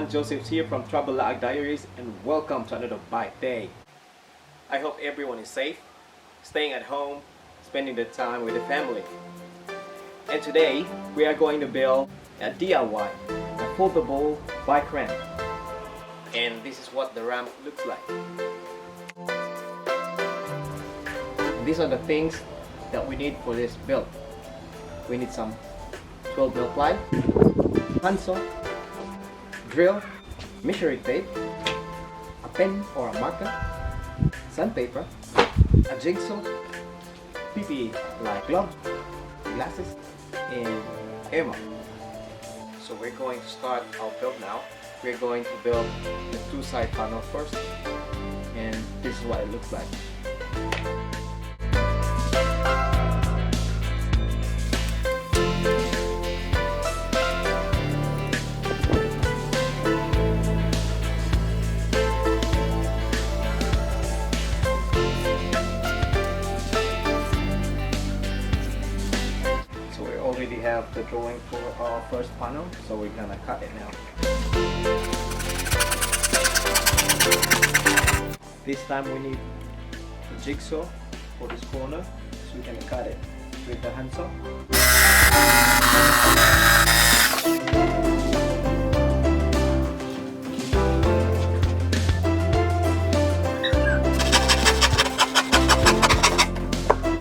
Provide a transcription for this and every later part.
everyone, Joseph here from Travel Lag Diaries, and welcome to another bike day. I hope everyone is safe, staying at home, spending the time with the family. And today we are going to build a DIY, a foldable bike ramp. And this is what the ramp looks like. And these are the things that we need for this build. We need some 12mm ply, handsaw, drill, measuring tape, a pen or a marker, sandpaper, a jigsaw, PPE like gloves, glasses, and ammo. So we're going to start our build now. We're going to build the two side panel first, and this is what it looks like. Already have the drawing for our first panel, so we're gonna cut it now. This time we need the jigsaw for this corner, so we're gonna cut it with the handsaw.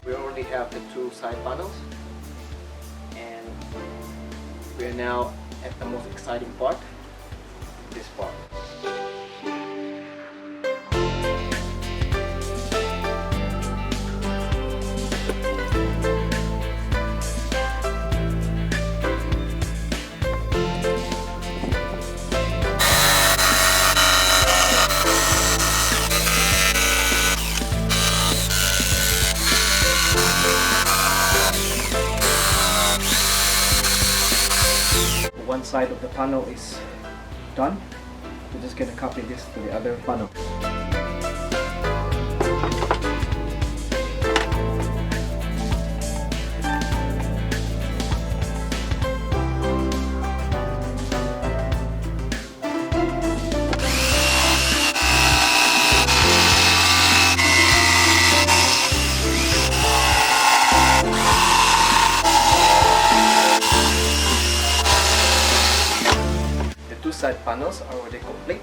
We already have the two side panels. We are now at the most exciting part, this part. One side of the panel is done. We're just gonna copy this to the other panel. Two side panels are already complete.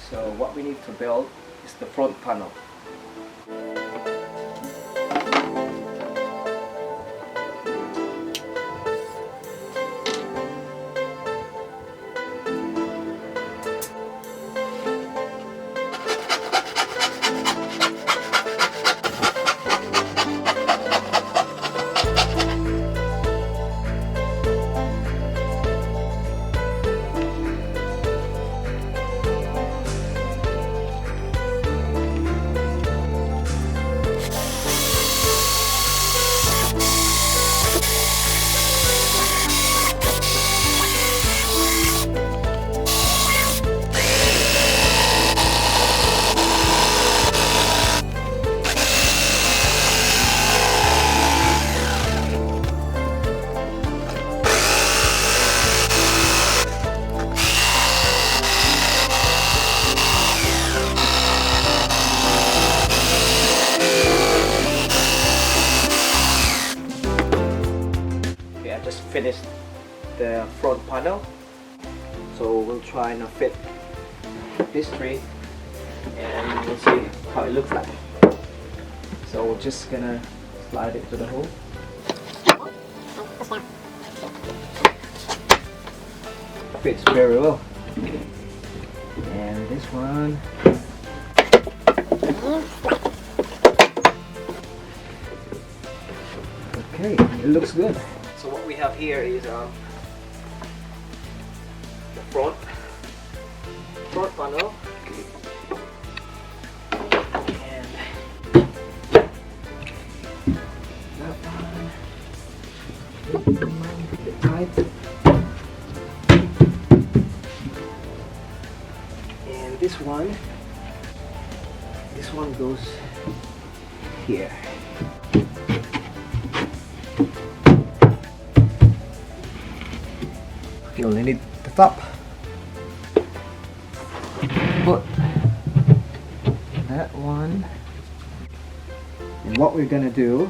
So what we need to build is the front panel. Just finished the front panel, so we'll try and fit this tree and we'll see how it looks like. So we're just gonna slide it to the hole. Fits very well. And this one, okay, it looks good. So what we have here is the front panel, and that one, a bit tight, and this one goes here. You only need the top. put that one. And what we're gonna do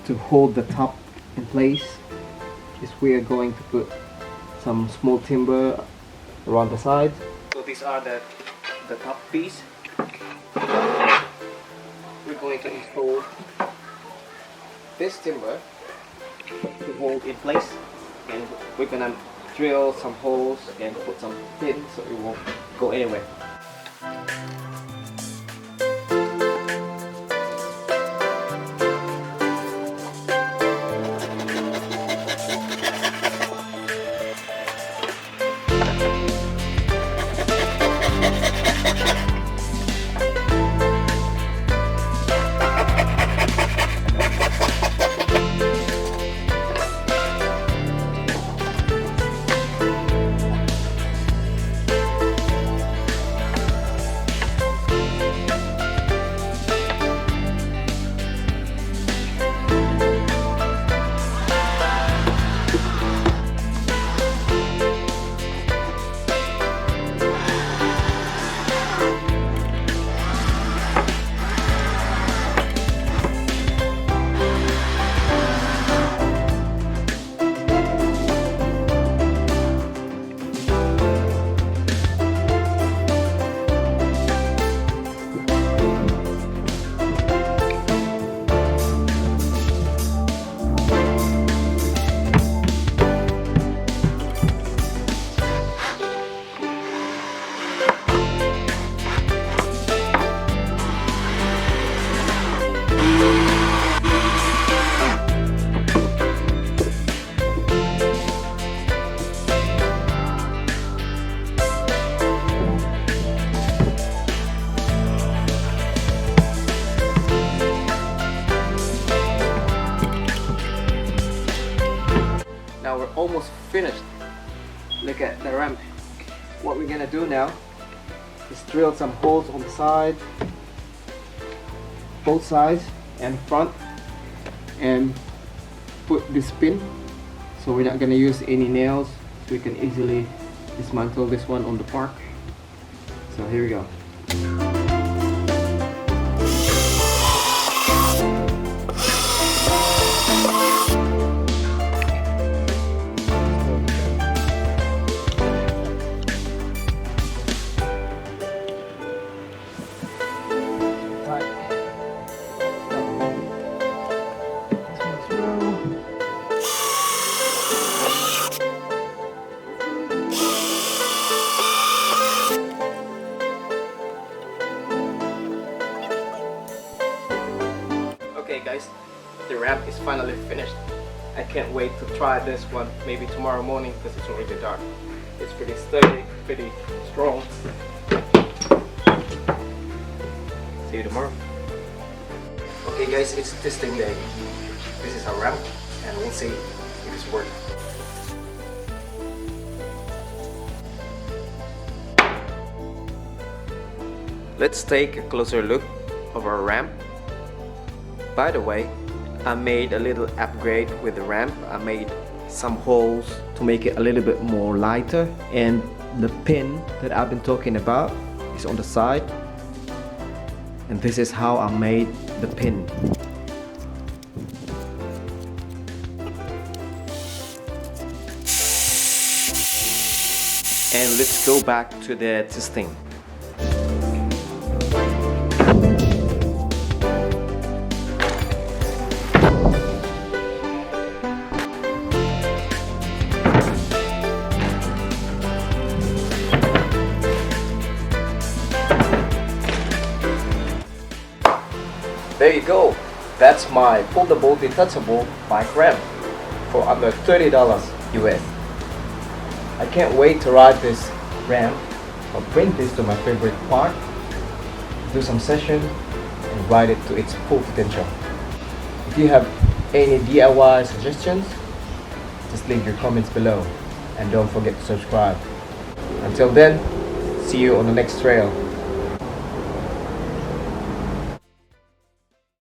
to hold the top in place is we are going to put some small timber around the side. So these are the top piece. We're going to install this timber to hold in place, and we're gonna drill some holes and put some pins so it won't go anywhere. Now we're almost finished. Look at the ramp. What we're gonna do now is drill some holes on the side, both sides and front, and put this pin. So we're not gonna use any nails. We can easily dismantle this one on the park. So here we go. Okay guys, the ramp is finally finished. I can't wait to try this one maybe tomorrow morning because it's already dark. It's pretty sturdy, pretty strong. See you tomorrow. Okay guys, it's testing day. This is our ramp and we'll see if it's working. Let's take a closer look of our ramp. By the way, I made a little upgrade with the ramp. I made some holes to make it a little bit more lighter, and the pin that I've been talking about is on the side, and this is how I made the pin. And let's go back to the testing. There you go. That's my foldable detachable bike ramp for under $30 US. I can't wait to ride this ramp or bring this to my favorite park, do some session and ride it to its full potential. If you have any DIY suggestions, just leave your comments below and don't forget to subscribe. Until then, see you on the next trail.